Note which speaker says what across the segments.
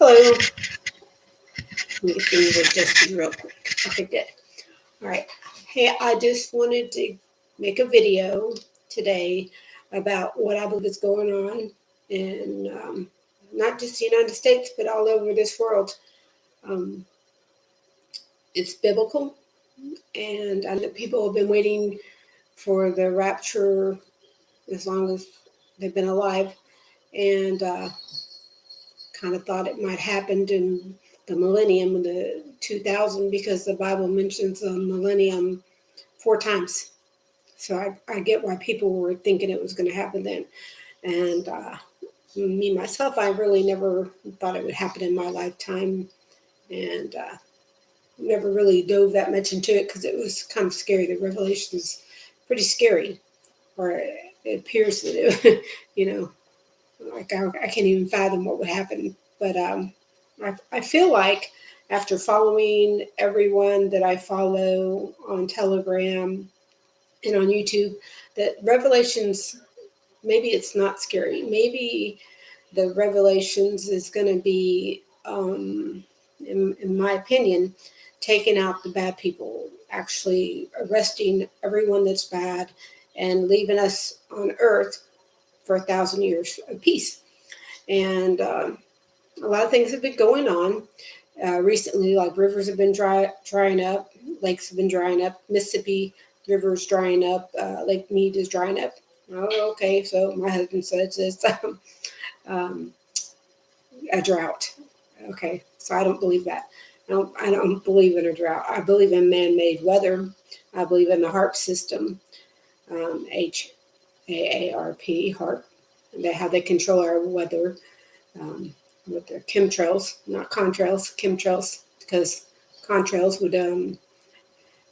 Speaker 1: Hello. Let me things adjusted real quick. Okay, good. All right. Hey, I just wanted to make a video today about what I believe is going on in not just the United States, but all over this world. Um, it's biblical, and I know people have been waiting for the rapture as long as they've been alive, and kind of thought it might happen in the millennium, in the 2000, because the Bible mentions the millennium 4 times. So I get why people were thinking it was going to happen then. And me, myself, I really never thought it would happen in my lifetime, and never really dove that much into it because it was kind of scary. The revelation is pretty scary, or it appears that it, like I can't even fathom what would happen. But I feel like after following everyone that I follow on Telegram and on YouTube, that Revelations, maybe it's not scary. Maybe the Revelations is going to be, in my opinion, taking out the bad people, actually arresting everyone that's bad and leaving us on earth for 1,000 years of peace. And a lot of things have been going on recently, like rivers have been drying up, lakes have been drying up, Mississippi River is drying up, Lake Mead is drying up. Oh, okay, so my husband says it's a drought. Okay, so I don't believe that. I don't believe in a drought. I believe in man-made weather. I believe in the HAARP system, HAARP, HAARP, how they control our weather. With their chemtrails, not contrails, chemtrails, because contrails would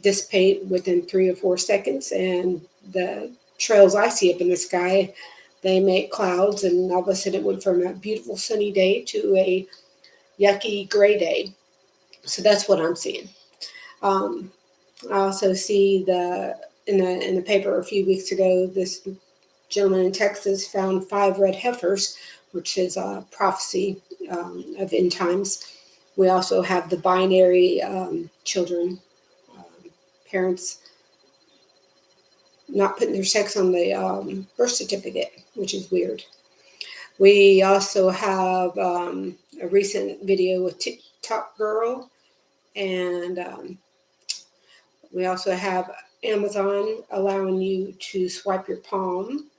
Speaker 1: dissipate within 3 or 4 seconds, and the trails I see up in the sky, they make clouds, and all of a sudden it went from a beautiful sunny day to a yucky gray day. So that's what I'm seeing. I also see in the paper a few weeks ago, this gentleman in Texas found 5 red heifers, which is a prophecy of end times. We also have the binary children, parents not putting their sex on the birth certificate, which is weird. We also have a recent video with TikTok girl, and we also have Amazon allowing you to swipe your palm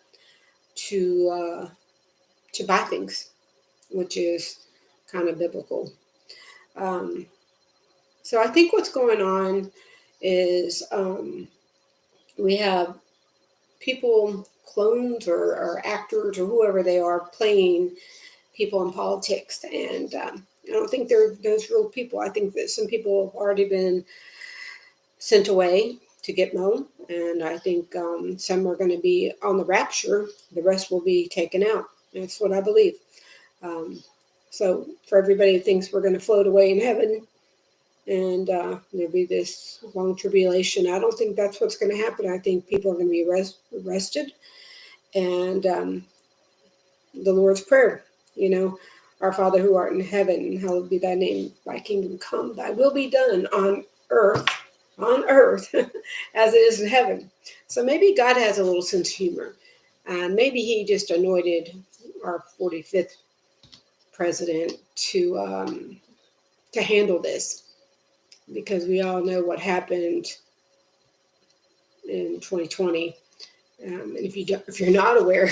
Speaker 1: to buy things, which is kind of biblical. So I think what's going on is we have people, clones or actors or whoever they are, playing people in politics. And I don't think they're those real people. I think that some people have already been sent away to get known. And I think some are going to be on the rapture. The rest will be taken out. That's what I believe. So for everybody who thinks we're going to float away in heaven and there'll be this long tribulation, I don't think that's what's going to happen. I think people are going to be arrested. And the Lord's Prayer, our Father who art in heaven, hallowed be thy name, thy kingdom come, thy will be done on earth as it is in heaven. So maybe God has a little sense of humor. And maybe he just anointed our 45th president to handle this, because we all know what happened in 2020. And if you're not aware,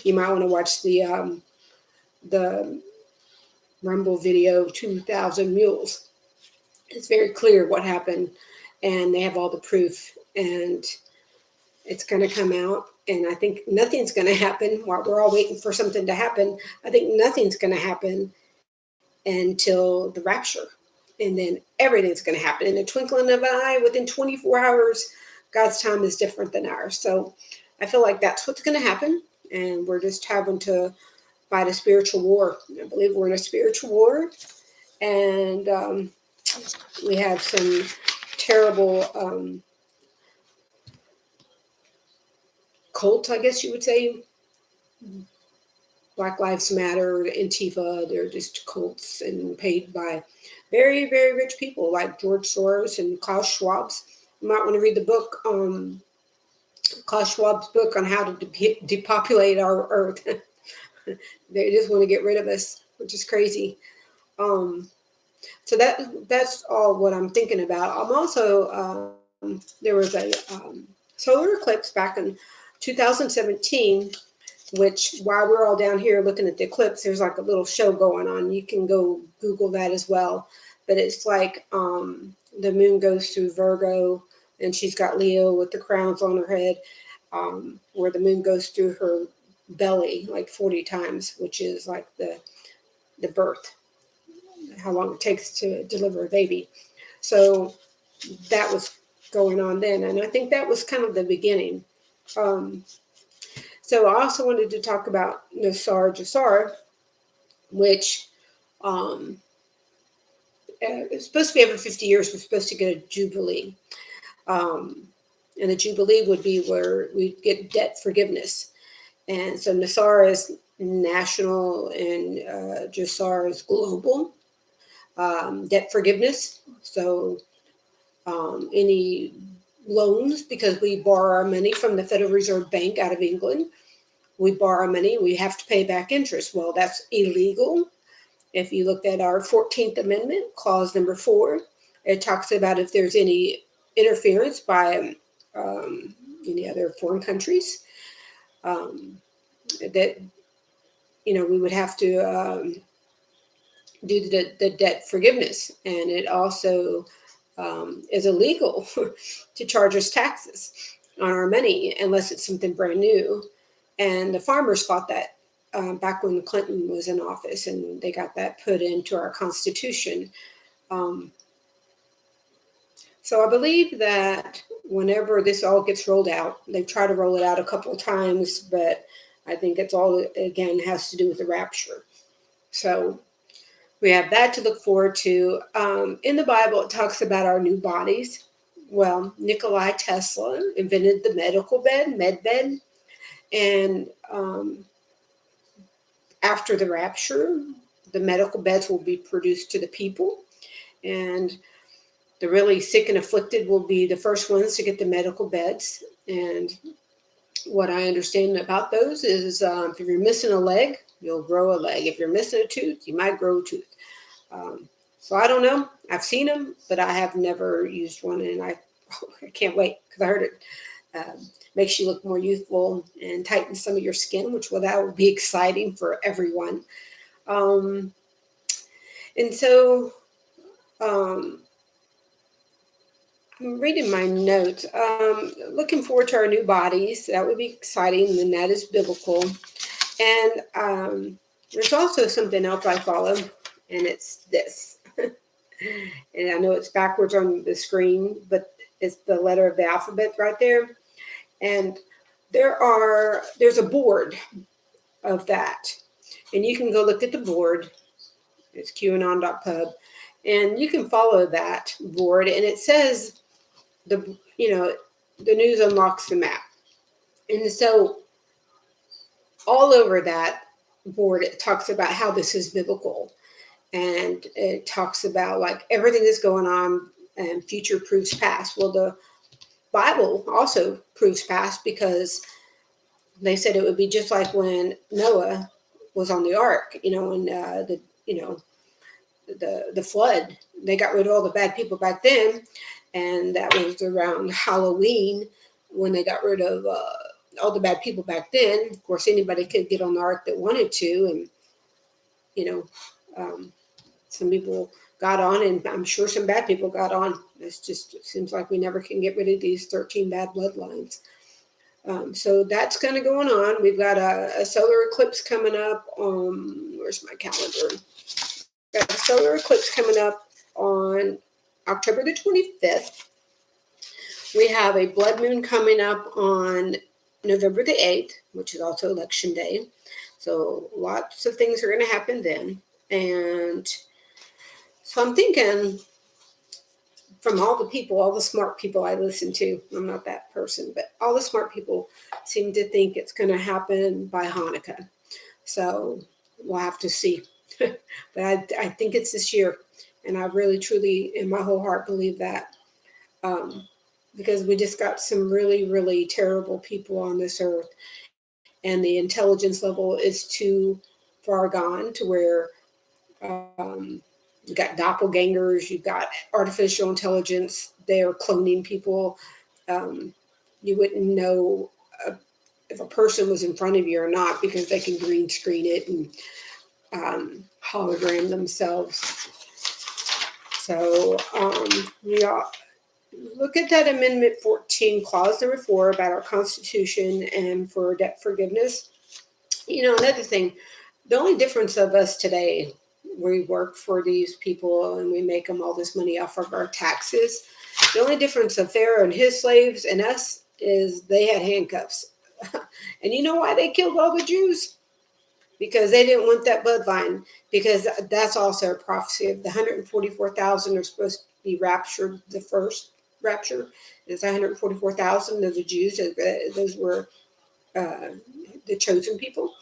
Speaker 1: you might want to watch the Rumble video, 2,000 Mules. It's very clear what happened, and they have all the proof, and it's going to come out. And I think nothing's going to happen while we're all waiting for something to happen. I think nothing's going to happen until the rapture. And then everything's going to happen in a twinkling of an eye. Within 24 hours, God's time is different than ours. So I feel like that's what's going to happen. And we're just having to fight a spiritual war. I believe we're in a spiritual war. And we have some terrible cult, I guess you would say, Black Lives Matter, Antifa, they're just cults and paid by very, very rich people like George Soros and Klaus Schwab's. You might want to read the book, Klaus Schwab's book on how to depopulate our earth. They just want to get rid of us, which is crazy. So that's all what I'm thinking about. I'm also, there was a solar eclipse back in 2017, which while we're all down here looking at the eclipse, there's like a little show going on. You can go Google that as well. But it's like the moon goes through Virgo, and she's got Leo with the crowns on her head, where the moon goes through her belly like 40 times, which is like the birth, how long it takes to deliver a baby. So that was going on then, and I think that was kind of the beginning. So I also wanted to talk about NESARA, GESARA, which it's supposed to be every 50 years. We're supposed to get a jubilee, and the jubilee would be where we get debt forgiveness. And so NESARA is national, and GESARA is global debt forgiveness. So any loans, because we borrow our money from the Federal Reserve Bank out of England. We borrow money, we have to pay back interest. Well, that's illegal. If you look at our 14th Amendment, clause number 4, it talks about if there's any interference by any other foreign countries, that, we would have to do the debt forgiveness. And it also is illegal to charge us taxes on our money unless it's something brand new. And the farmers fought that back when Clinton was in office, and they got that put into our Constitution. So I believe that whenever this all gets rolled out, they've tried to roll it out a couple of times, but I think it's all, again, has to do with the rapture. So we have that to look forward to. In the Bible, it talks about our new bodies. Well, Nikola Tesla invented the medical bed, Medbed. And after the rapture, the medical beds will be produced to the people. And the really sick and afflicted will be the first ones to get the medical beds. And what I understand about those is if you're missing a leg, you'll grow a leg. If you're missing a tooth, you might grow a tooth. So I don't know. I've seen them, but I have never used one. And I can't wait, because I heard it makes you look more youthful and tighten some of your skin, which that will be exciting for everyone. And so I'm reading my notes. Looking forward to our new bodies. That would be exciting, and that is biblical. And there's also something else I follow, and it's this. And I know it's backwards on the screen, but it's the letter of the alphabet right there. And there's a board of that. And you can go look at the board. It's qanon.pub. And you can follow that board. And it says, the news unlocks the map. And so all over that board, it talks about how this is biblical. And it talks about like everything that's going on, and future proves past. Well, the Bible also proves past, because they said it would be just like when Noah was on the ark, when the flood. They got rid of all the bad people back then, and that was around Halloween when they got rid of all the bad people back then. Of course, anybody could get on the ark that wanted to, and some people got on, and I'm sure some bad people got on. It seems like we never can get rid of these 13 bad bloodlines. So that's kind of going on. We've got a solar eclipse coming up on, where's my calendar? Got a solar eclipse coming up on October the 25th. We have a blood moon coming up on November the 8th, which is also election day. So lots of things are going to happen then. And so I'm thinking, from all the smart people I listen to, I'm not that person, but all the smart people seem to think it's going to happen by Hanukkah. So we'll have to see. But I think it's this year. And I really, truly, in my whole heart, believe that. Um, because we just got some really, really terrible people on this earth. And the intelligence level is too far gone to where you got doppelgangers, you've got artificial intelligence, they're cloning people. Um, you wouldn't know if a person was in front of you or not because they can green screen it and hologram themselves. So yeah, look at that Amendment 14, clause number 4 about our Constitution and for debt forgiveness. You know, another thing, the only difference of us today, we work for these people and we make them all this money off of our taxes. The only difference of Pharaoh and his slaves and us is they had handcuffs. And you know why they killed all the Jews? Because they didn't want that bloodline. Because that's also a prophecy of the 144,000 are supposed to be raptured. The first rapture is 144,000 of the Jews. Those were the chosen people.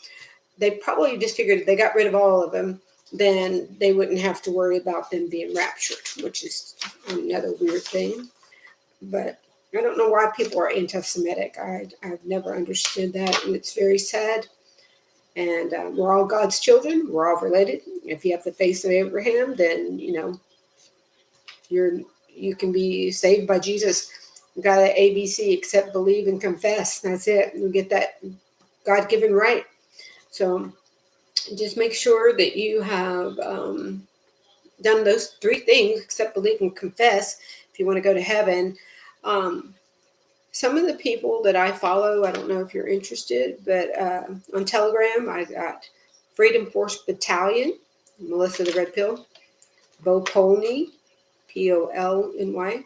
Speaker 1: They probably just figured if they got rid of all of them, then they wouldn't have to worry about them being raptured, which is another weird thing. But I don't know why people are anti-Semitic. I've never understood that, and it's very sad. And we're all God's children. We're all related. If you have the face of Abraham, then you can be saved by Jesus. You got an ABC: accept, believe, and confess. That's it. You get that God-given right. So just make sure that you have done those 3 things: accept, believe, and confess, if you want to go to heaven. Some of the people that I follow, I don't know if you're interested, but on Telegram, I got Freedom Force Battalion, Melissa the Red Pill, Bo Polney, Polny,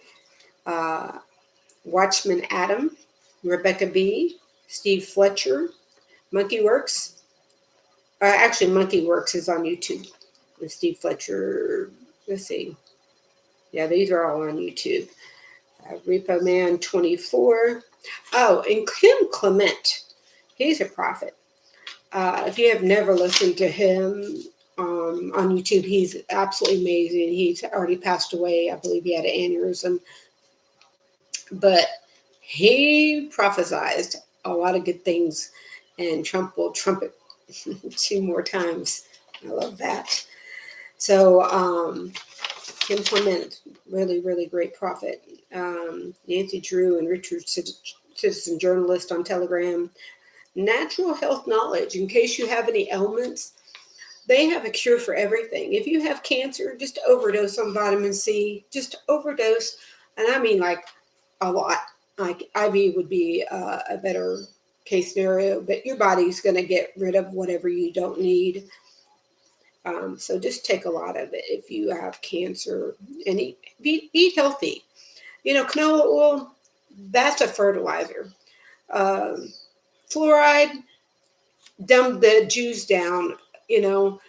Speaker 1: Watchman Adam, Rebecca B., Steve Fletcher, Monkey Works. Actually, Monkey Works is on YouTube. And Steve Fletcher, let's see. Yeah, these are all on YouTube. Repo Man 24. Oh, and Kim Clement. He's a prophet. If you have never listened to him on YouTube, he's absolutely amazing. He's already passed away. I believe he had an aneurysm. But he prophesied a lot of good things, and Trump will trumpet 2 more times. I love that. So Kim Clement, really, really great prophet. Nancy Drew and Richard, citizen journalist on Telegram. Natural health knowledge. In case you have any ailments, they have a cure for everything. If you have cancer, just overdose on vitamin C. Just overdose. And I mean like a lot. Like IV would be a better case scenario, but your body's going to get rid of whatever you don't need. So just take a lot of it if you have cancer, and eat healthy. You know, canola oil, that's a fertilizer. Fluoride, dumb the Jews down. You know,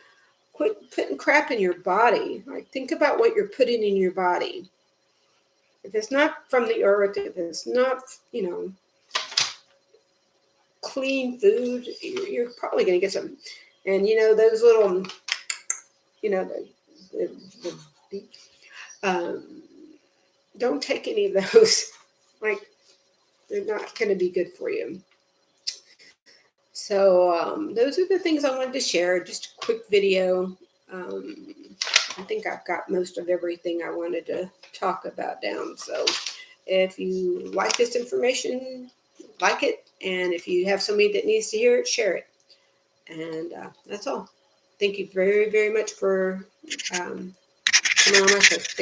Speaker 1: quit putting crap in your body. Like, think about what you're putting in your body. If it's not from the earth, if it's not, clean food, you're probably going to get some. And, those little, don't take any of those. Like, they're not going to be good for you. So those are the things I wanted to share. Just a quick video. I think I've got most of everything I wanted to talk about down. So if you like this information, like it. And if you have somebody that needs to hear it, share it. And that's all. Thank you very, very much for coming on my show.